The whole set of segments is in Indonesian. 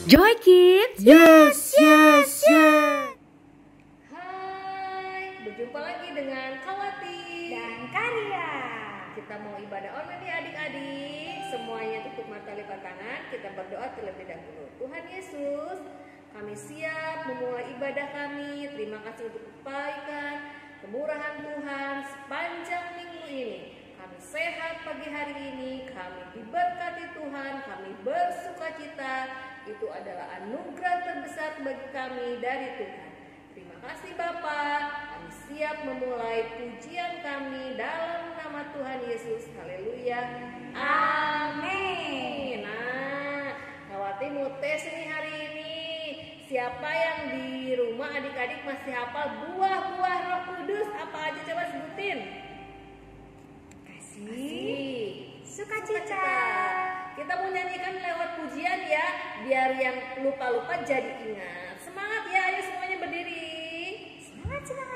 Joy Kids. Yes, yes, yes. Hai, berjumpa lagi dengan Kawati dan Karya. Kita mau ibadah online nih adik-adik. Semuanya tutup mata, lipat tangan. Kita berdoa terlebih dahulu. Tuhan Yesus, kami siap memulai ibadah kami. Terima kasih untuk kebaikan, kemurahan Tuhan sepanjang minggu ini. Kami sehat pagi hari ini, kami diberkati Tuhan, kami bersukacita. Itu adalah anugerah terbesar bagi kami dari Tuhan. Terima kasih Bapa, kami siap memulai pujian kami dalam nama Tuhan Yesus. Haleluya. Amin. Nah, Kawati mau tes ini hari ini. Siapa yang di rumah adik-adik masih hafal buah-buah Roh Kudus? Apa aja coba sebutin? Kasih, sukacita. Kita mau nyanyikan lewat pujian ya, biar yang lupa-lupa jadi ingat. Semangat ya, ayo semuanya berdiri. Semangat, semangat.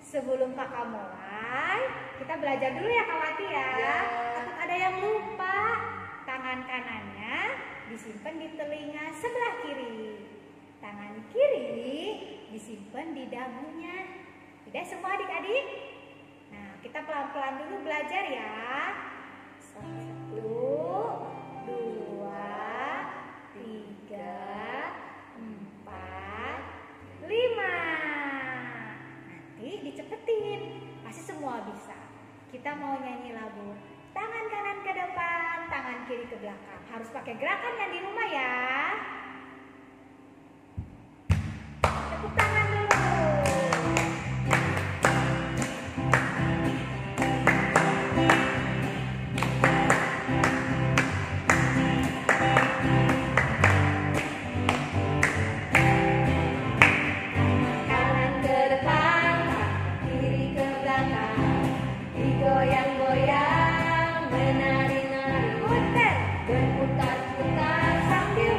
Sebelum kakak mulai, kita belajar dulu ya Kawati ya. Takut ada yang lupa. Tangan kanannya disimpan di telinga sebelah kiri. Tangan kiri disimpan di dagunya. Udah semua adik-adik? Nah, kita pelan-pelan dulu belajar ya. 1, 2, 3, 4, 5. Dicepetin, pasti semua bisa. Kita mau nyanyi lagu tangan kanan ke depan, tangan kiri ke belakang. Harus pakai gerakan yang di rumah ya. Tepuk tangan dulu. Berputar-putar sambil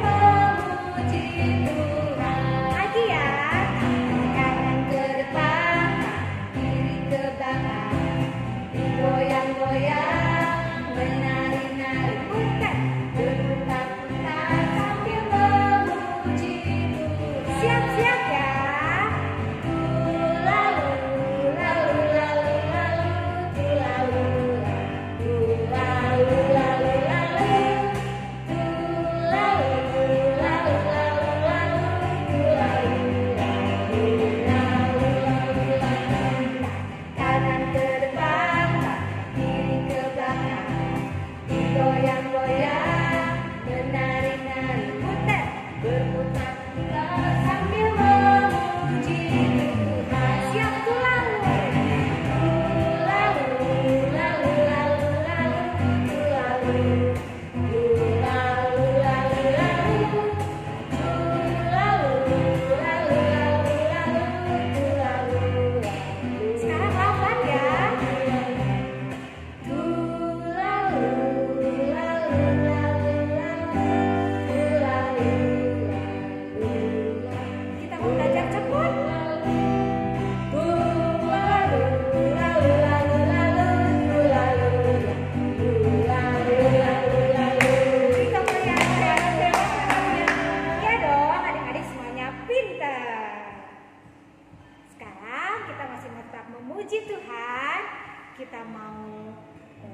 kita mau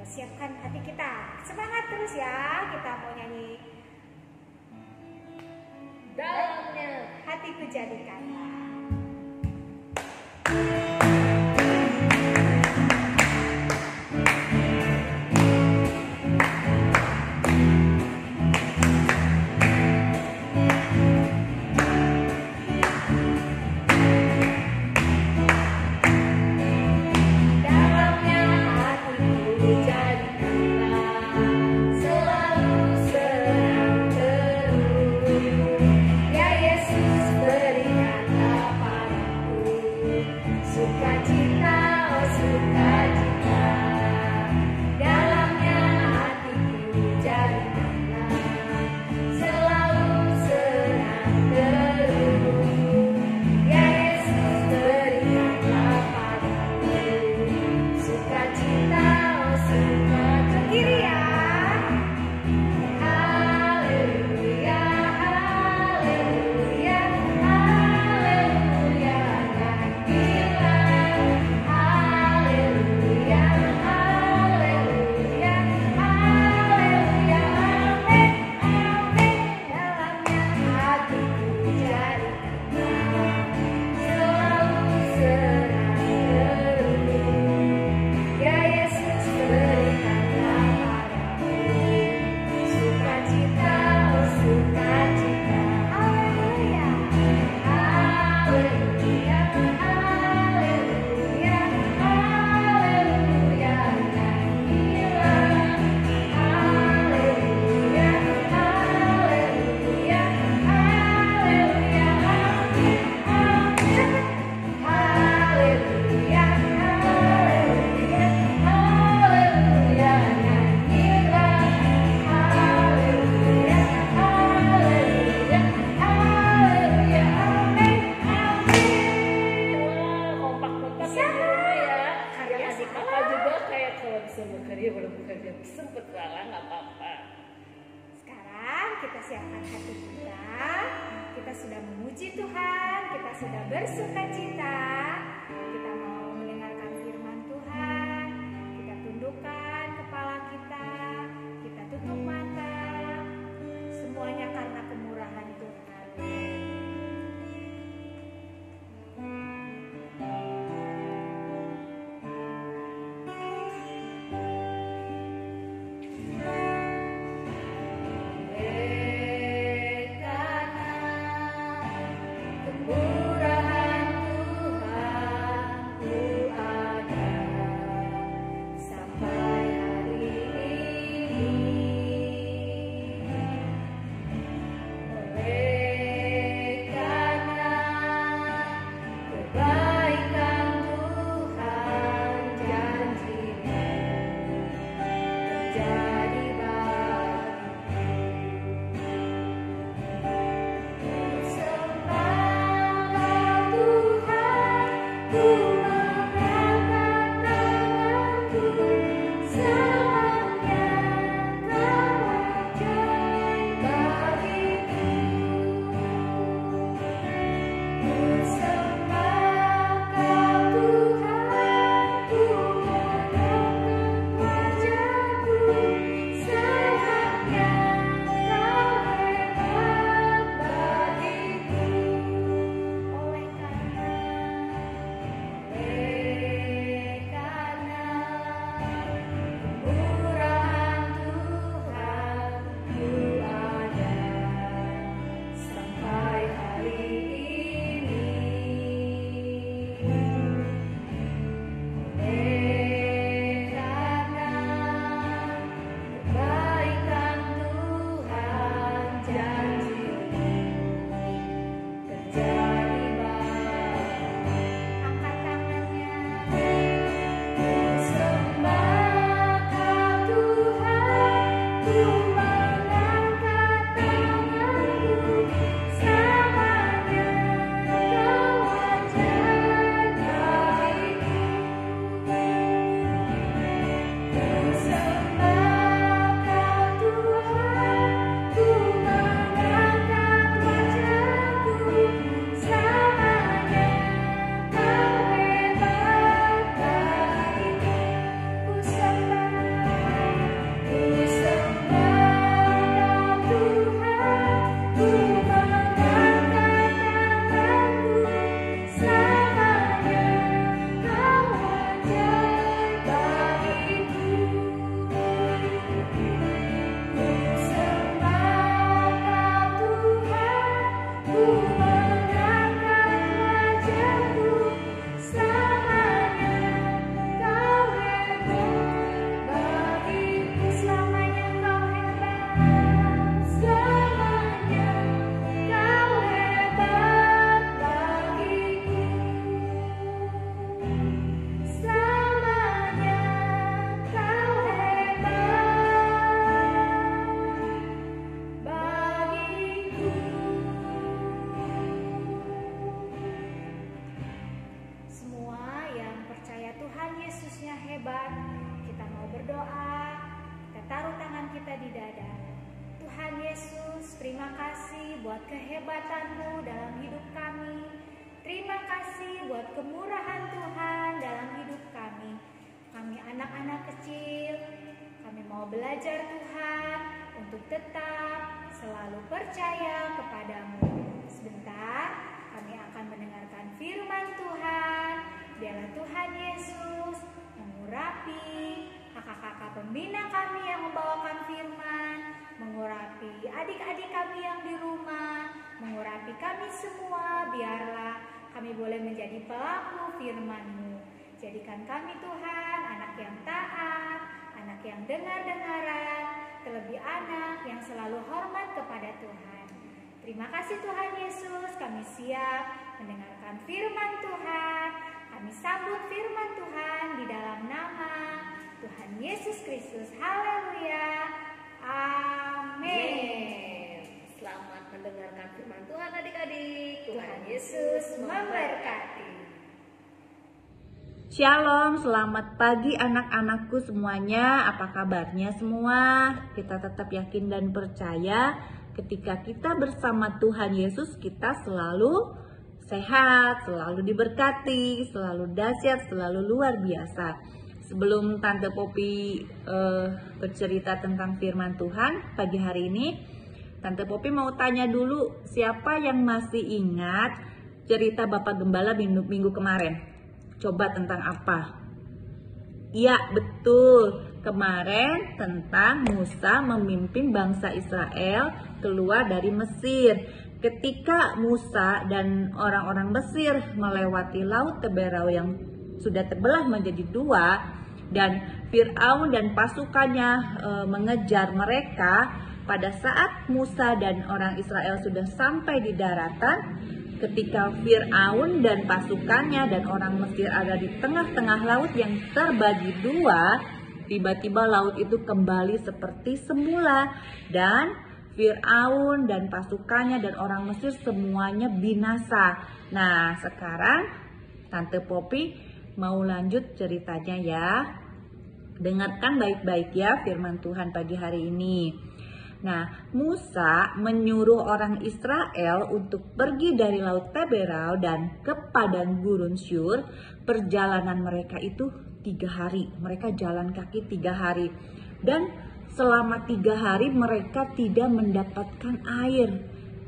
siapkan hati kita. Semangat terus ya, kita mau nyanyi Dalamnya hatiku jadikanlah. Sekarang kita siapkan hati kita. Kita sudah memuji Tuhan, kita sudah bersuka cita. Kita mau mendengarkan firman Tuhan. Kita tundukkan kepala kita. Kita tutup mata. Semuanya karena kemurahan Tuhan. kemurahan Tuhan. kehebatan-Mu dalam hidup kami. Terima kasih buat kemurahan Tuhan dalam hidup kami. Kami anak-anak kecil, kami mau belajar Tuhan untuk tetap selalu percaya kepada-Mu. Sebentar, kami akan mendengarkan firman Tuhan. Biarlah Tuhan Yesus mengurapi kakak-kakak pembina kami yang membawakan firman, mengurapi adik-adik kami yang di rumah, mengurapi kami semua. Biarlah kami boleh menjadi pelaku firman-Mu. Jadikan kami Tuhan anak yang taat, anak yang dengar-dengaran, terlebih anak yang selalu hormat kepada Tuhan. Terima kasih Tuhan Yesus, kami siap mendengarkan firman Tuhan. Kami sambut firman Tuhan di dalam nama Tuhan Yesus Kristus. Haleluya. Amin. Selamat mendengarkan firman Tuhan adik-adik. Tuhan Yesus memberkati. Shalom, selamat pagi anak-anakku semuanya. Apa kabarnya semua? Kita tetap yakin dan percaya ketika kita bersama Tuhan Yesus, kita selalu sehat, selalu diberkati, selalu dahsyat, selalu luar biasa. Sebelum Tante Poppy bercerita tentang firman Tuhan pagi hari ini, Tante Poppy mau tanya dulu, siapa yang masih ingat cerita Bapak Gembala minggu kemarin? Coba tentang apa? Iya, betul. Kemarin tentang Musa memimpin bangsa Israel keluar dari Mesir. Ketika Musa dan orang-orang Mesir melewati Laut Teberau yang sudah terbelah menjadi dua, dan Fir'aun dan pasukannya mengejar mereka, pada saat Musa dan orang Israel sudah sampai di daratan, ketika Fir'aun dan pasukannya dan orang Mesir ada di tengah-tengah laut yang terbagi dua, tiba-tiba laut itu kembali seperti semula dan Fir'aun dan pasukannya dan orang Mesir semuanya binasa. Nah, sekarang Tante Poppy mau lanjut ceritanya ya. Dengarkan baik-baik ya firman Tuhan pagi hari ini. Nah, Musa menyuruh orang Israel untuk pergi dari Laut Teberau dan ke padang gurun Syur. Perjalanan mereka itu 3 hari. Mereka jalan kaki 3 hari. Dan selama 3 hari mereka tidak mendapatkan air.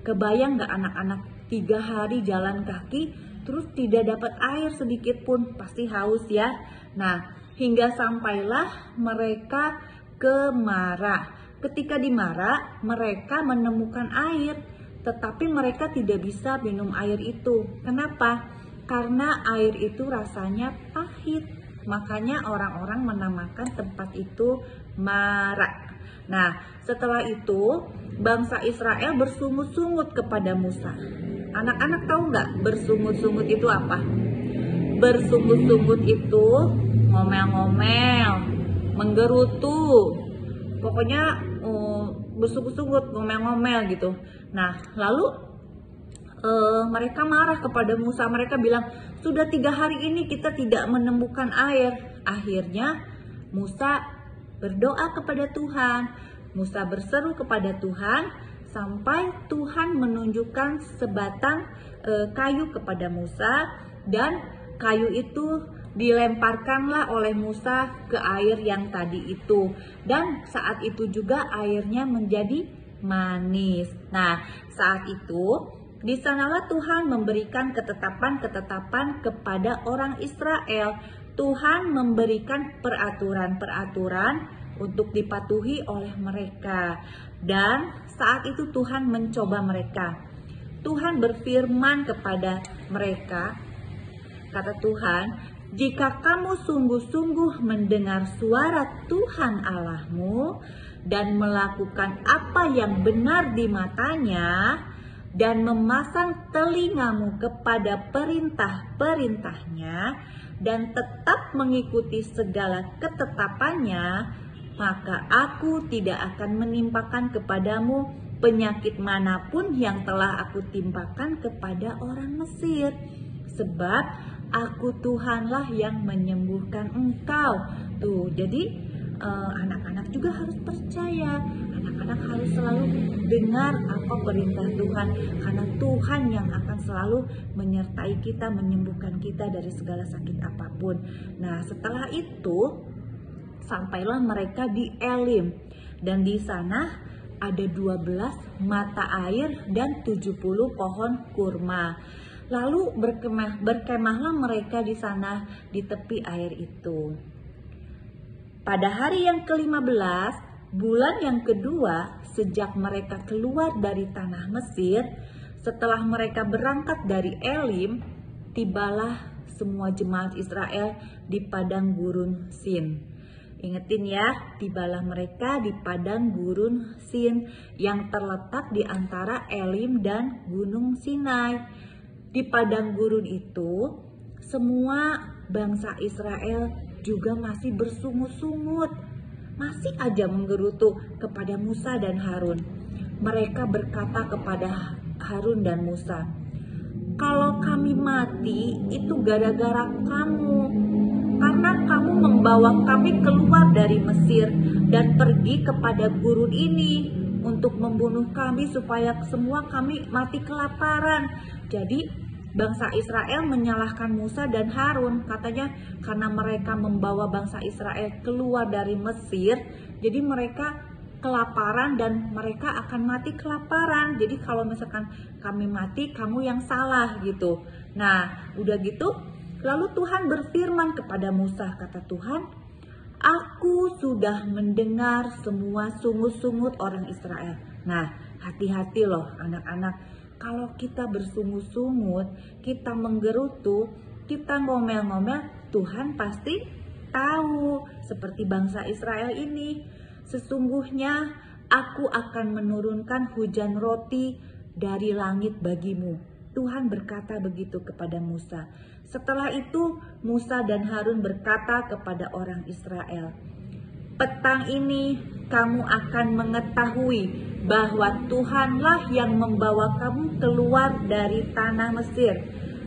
Kebayang gak anak-anak 3 hari jalan kaki terus tidak dapat air sedikit pun, pasti haus ya. Nah, hingga sampailah mereka ke Mara. Ketika di Mara, mereka menemukan air, tetapi mereka tidak bisa minum air itu. Kenapa? Karena air itu rasanya pahit. Makanya orang-orang menamakan tempat itu Mara. Nah, setelah itu, bangsa Israel bersungut-sungut kepada Musa. Anak-anak tahu nggak bersungut-sungut itu apa? Bersungut-sungut itu ngomel-ngomel, menggerutu. Pokoknya bersungut-sungut, ngomel-ngomel gitu. Nah, lalu mereka marah kepada Musa. Mereka bilang, sudah 3 hari ini kita tidak menemukan air. Akhirnya Musa berdoa kepada Tuhan. Musa berseru kepada Tuhan sampai Tuhan menunjukkan sebatang kayu kepada Musa, dan kayu itu dilemparkanlah oleh Musa ke air yang tadi itu, dan saat itu juga airnya menjadi manis. Nah, saat itu di sanalah Tuhan memberikan ketetapan-ketetapan kepada orang Israel. Tuhan memberikan peraturan-peraturan untuk dipatuhi oleh mereka, dan saat itu Tuhan mencoba mereka. Tuhan berfirman kepada mereka, kata Tuhan, jika kamu sungguh-sungguh mendengar suara Tuhan Allahmu dan melakukan apa yang benar di matanya dan memasang telingamu kepada perintah-perintahnya dan tetap mengikuti segala ketetapannya, maka aku tidak akan menimpakan kepadamu penyakit manapun yang telah aku timpakan kepada orang Mesir. Sebab aku Tuhanlah yang menyembuhkan engkau. Tuh, jadi anak-anak juga harus percaya. Anak-anak harus selalu dengar apa perintah Tuhan, karena Tuhan yang akan selalu menyertai kita, menyembuhkan kita dari segala sakit apapun. Nah, setelah itu sampailah mereka di Elim, dan di sana ada 12 mata air dan 70 pohon kurma. Lalu berkemahlah mereka di sana di tepi air itu. Pada hari yang ke-15, bulan yang kedua sejak mereka keluar dari tanah Mesir, setelah mereka berangkat dari Elim, tibalah semua jemaat Israel di padang gurun Sin. Ingetin ya, tibalah mereka di padang gurun Sin yang terletak di antara Elim dan Gunung Sinai. Di padang gurun itu, semua bangsa Israel juga masih bersungut-sungut, masih aja menggerutu kepada Musa dan Harun. Mereka berkata kepada Harun dan Musa, "Kalau kami mati itu gara-gara kamu, karena kamu membawa kami keluar dari Mesir dan pergi kepada gurun ini untuk membunuh kami supaya semua kami mati kelaparan." Jadi bangsa Israel menyalahkan Musa dan Harun, katanya karena mereka membawa bangsa Israel keluar dari Mesir, jadi mereka kelaparan dan mereka akan mati kelaparan. Jadi kalau misalkan kami mati, kamu yang salah gitu. Nah, udah gitu, lalu Tuhan berfirman kepada Musa, kata Tuhan, "Aku sudah mendengar semua sungut-sungut orang Israel." Nah, hati-hati loh anak-anak. Kalau kita bersungut-sungut, kita menggerutu, kita ngomel-ngomel, Tuhan pasti tahu. Seperti bangsa Israel ini, sesungguhnya aku akan menurunkan hujan roti dari langit bagimu. Tuhan berkata begitu kepada Musa. Setelah itu Musa dan Harun berkata kepada orang Israel, "Petang ini kamu akan mengetahui bahwa Tuhanlah yang membawa kamu keluar dari tanah Mesir.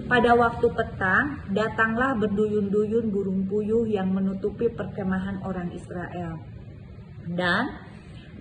Pada waktu petang, datanglah berduyun-duyun burung puyuh yang menutupi perkemahan orang Israel. Dan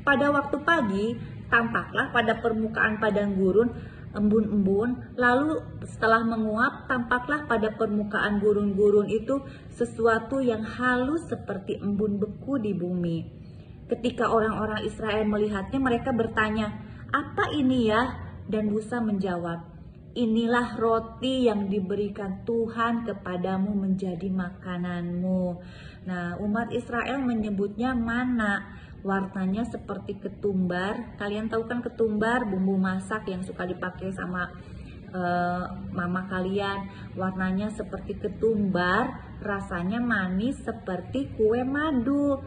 pada waktu pagi, tampaklah pada permukaan padang gurun embun-embun, lalu setelah menguap, tampaklah pada permukaan gurun-gurun itu sesuatu yang halus seperti embun beku di bumi. Ketika orang-orang Israel melihatnya, mereka bertanya, 'Apa ini ya?' Dan Musa menjawab, 'Inilah roti yang diberikan Tuhan kepadamu menjadi makananmu.' Nah, umat Israel menyebutnya mana. Warnanya seperti ketumbar. Kalian tahu kan ketumbar, bumbu masak yang suka dipakai sama mama kalian. Warnanya seperti ketumbar, rasanya manis seperti kue madu.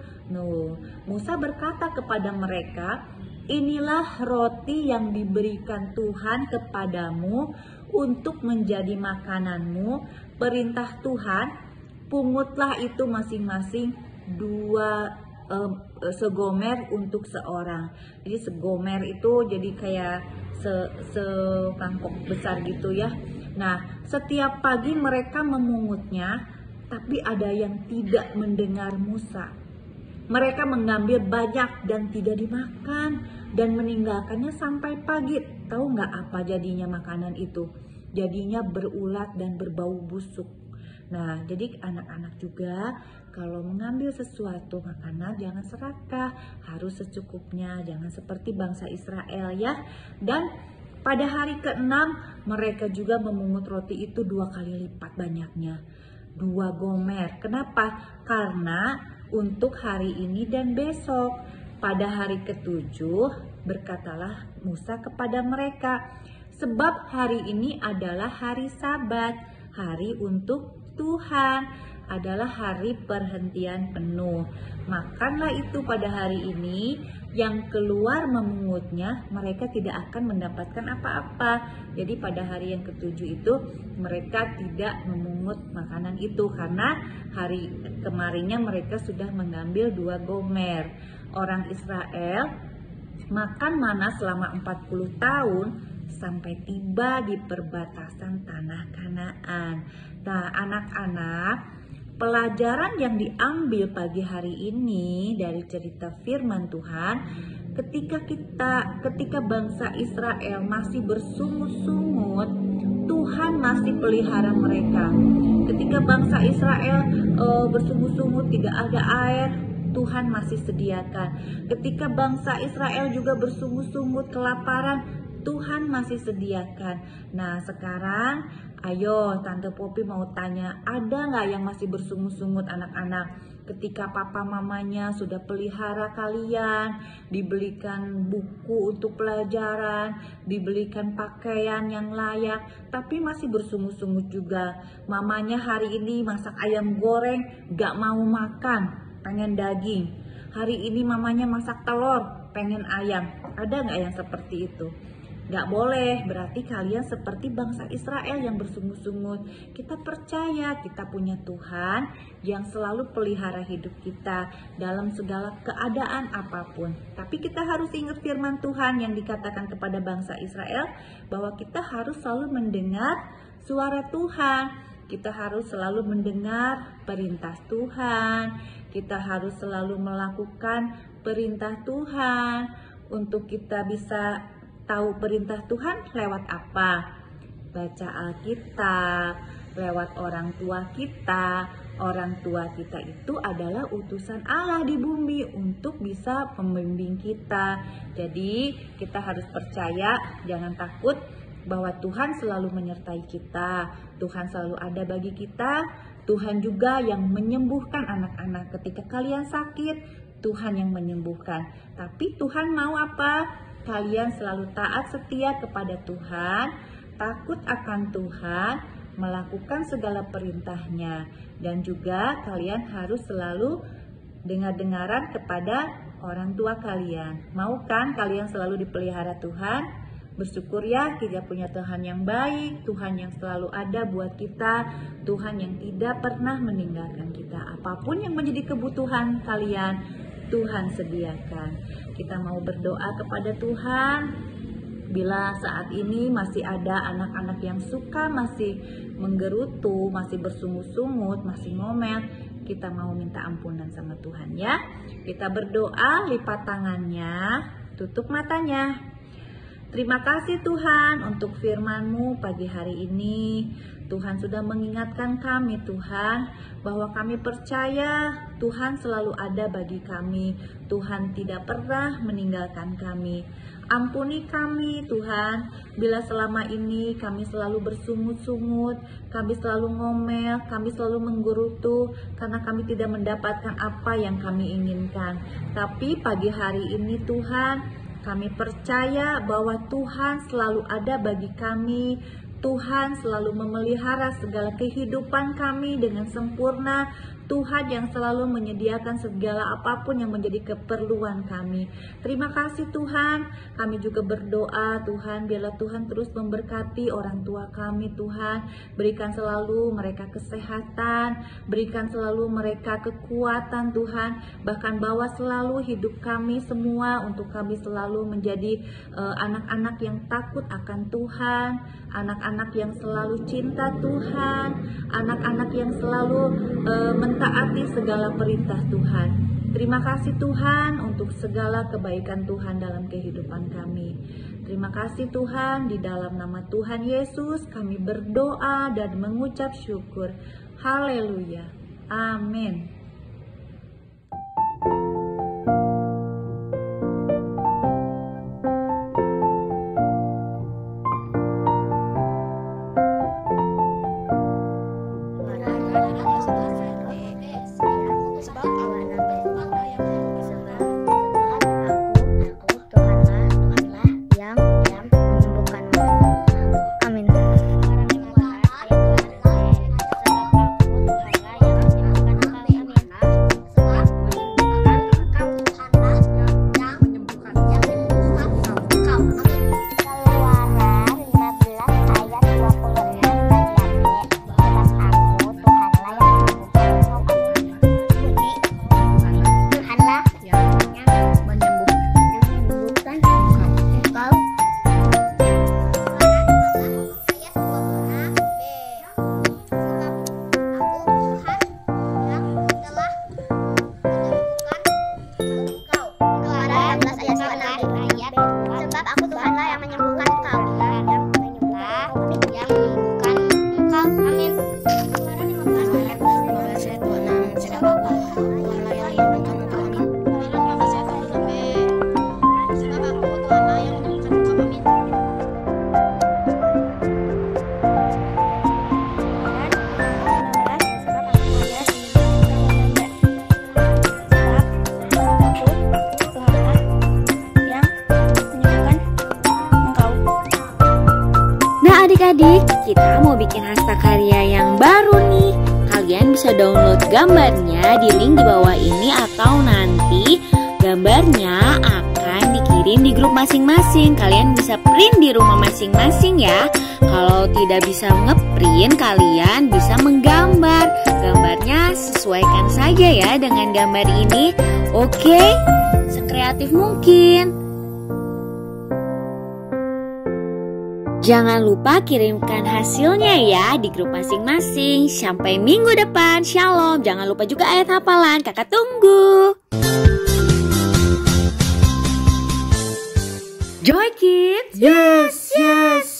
Musa berkata kepada mereka, 'Inilah roti yang diberikan Tuhan kepadamu untuk menjadi makananmu. Perintah Tuhan, pungutlah itu masing-masing 2 segomer untuk seorang.' Jadi segomer itu jadi kayak semangkok besar gitu ya. Nah, setiap pagi mereka memungutnya, tapi ada yang tidak mendengar Musa. Mereka mengambil banyak dan tidak dimakan dan meninggalkannya sampai pagi. Tahu nggak apa jadinya makanan itu? Jadinya berulat dan berbau busuk. Nah, jadi anak-anak juga kalau mengambil sesuatu makanan jangan serakah, harus secukupnya, jangan seperti bangsa Israel ya. Dan pada hari ke-6 mereka juga memungut roti itu 2 kali lipat banyaknya, 2 gomer. Kenapa? Karena untuk hari ini dan besok. Pada hari ke-7 berkatalah Musa kepada mereka, sebab hari ini adalah hari Sabat, hari untuk Tuhan, adalah hari perhentian penuh. Makanlah itu pada hari ini. Yang keluar memungutnya, mereka tidak akan mendapatkan apa-apa. Jadi pada hari yang ke-7 itu mereka tidak memungut makanan itu, karena hari kemarinnya mereka sudah mengambil 2 gomer. Orang Israel makan mana selama 40 tahun sampai tiba di perbatasan tanah Kanaan. Nah, anak-anak, Pelajaran yang diambil pagi hari ini dari cerita firman Tuhan, ketika bangsa Israel masih bersungut-sungut, Tuhan masih pelihara mereka. Ketika bangsa Israel bersungut-sungut tidak ada air, Tuhan masih sediakan. Ketika bangsa Israel juga bersungut-sungut kelaparan, Tuhan masih sediakan. Nah sekarang ayo Tante Poppy mau tanya, ada nggak yang masih bersungut-sungut anak-anak? Ketika papa mamanya sudah pelihara kalian, dibelikan buku untuk pelajaran, dibelikan pakaian yang layak, tapi masih bersungut-sungut juga. Mamanya hari ini masak ayam goreng, gak mau makan, pengen daging. Hari ini mamanya masak telur, pengen ayam. Ada gak yang seperti itu? Gak boleh, berarti kalian seperti bangsa Israel yang bersungut-sungut. Kita percaya kita punya Tuhan yang selalu pelihara hidup kita dalam segala keadaan apapun. Tapi kita harus ingat firman Tuhan yang dikatakan kepada bangsa Israel, bahwa kita harus selalu mendengar suara Tuhan. Kita harus selalu mendengar perintah Tuhan. Kita harus selalu melakukan perintah Tuhan. Untuk kita bisa tahu perintah Tuhan lewat apa? Baca Alkitab, lewat orang tua kita. Orang tua kita itu adalah utusan Allah di bumi untuk bisa membimbing kita. Jadi kita harus percaya, jangan takut bahwa Tuhan selalu menyertai kita. Tuhan selalu ada bagi kita. Tuhan juga yang menyembuhkan anak-anak. Ketika kalian sakit, Tuhan yang menyembuhkan. Tapi Tuhan mau apa? Kalian selalu taat setia kepada Tuhan, takut akan Tuhan, melakukan segala perintahnya. Dan juga kalian harus selalu dengar-dengaran kepada orang tua kalian. Mau kan kalian selalu dipelihara Tuhan? Bersyukur ya, kita punya Tuhan yang baik, Tuhan yang selalu ada buat kita, Tuhan yang tidak pernah meninggalkan kita. Apapun yang menjadi kebutuhan kalian, Tuhan sediakan. Kita mau berdoa kepada Tuhan. Bila saat ini masih ada anak-anak yang suka masih menggerutu, masih bersungut-sungut, masih ngomel, kita mau minta ampunan sama Tuhan ya. Kita berdoa, lipat tangannya, tutup matanya. Terima kasih Tuhan untuk firman-Mu pagi hari ini. Tuhan sudah mengingatkan kami Tuhan, bahwa kami percaya Tuhan selalu ada bagi kami. Tuhan tidak pernah meninggalkan kami. Ampuni kami Tuhan, bila selama ini kami selalu bersungut-sungut, kami selalu ngomel, kami selalu menggerutu, karena kami tidak mendapatkan apa yang kami inginkan. Tapi pagi hari ini Tuhan, kami percaya bahwa Tuhan selalu ada bagi kami. Tuhan selalu memelihara segala kehidupan kami dengan sempurna. Tuhan yang selalu menyediakan segala apapun yang menjadi keperluan kami. Terima kasih Tuhan. Kami juga berdoa Tuhan, biarlah Tuhan terus memberkati orang tua kami Tuhan. Berikan selalu mereka kesehatan, berikan selalu mereka kekuatan Tuhan. Bahkan bawa selalu hidup kami semua untuk kami selalu menjadi anak-anak yang takut akan Tuhan, anak-anak yang selalu cinta Tuhan, anak-anak yang selalu mentaati segala perintah Tuhan. Terima kasih Tuhan untuk segala kebaikan Tuhan dalam kehidupan kami. Terima kasih Tuhan, di dalam nama Tuhan Yesus kami berdoa dan mengucap syukur. Haleluya. Amin. Adik-adik, kita mau bikin hastakarya yang baru nih. Kalian bisa download gambarnya di link di bawah ini atau nanti gambarnya akan dikirim di grup masing-masing. Kalian bisa print di rumah masing-masing ya. Kalau tidak bisa ngeprint, kalian bisa menggambar. Gambarnya sesuaikan saja ya dengan gambar ini. Oke, sekreatif mungkin. Jangan lupa kirimkan hasilnya ya di grup masing-masing. Sampai minggu depan. Shalom. Jangan lupa juga ayat hafalan. Kakak tunggu. Joy Kids. Yes, yes.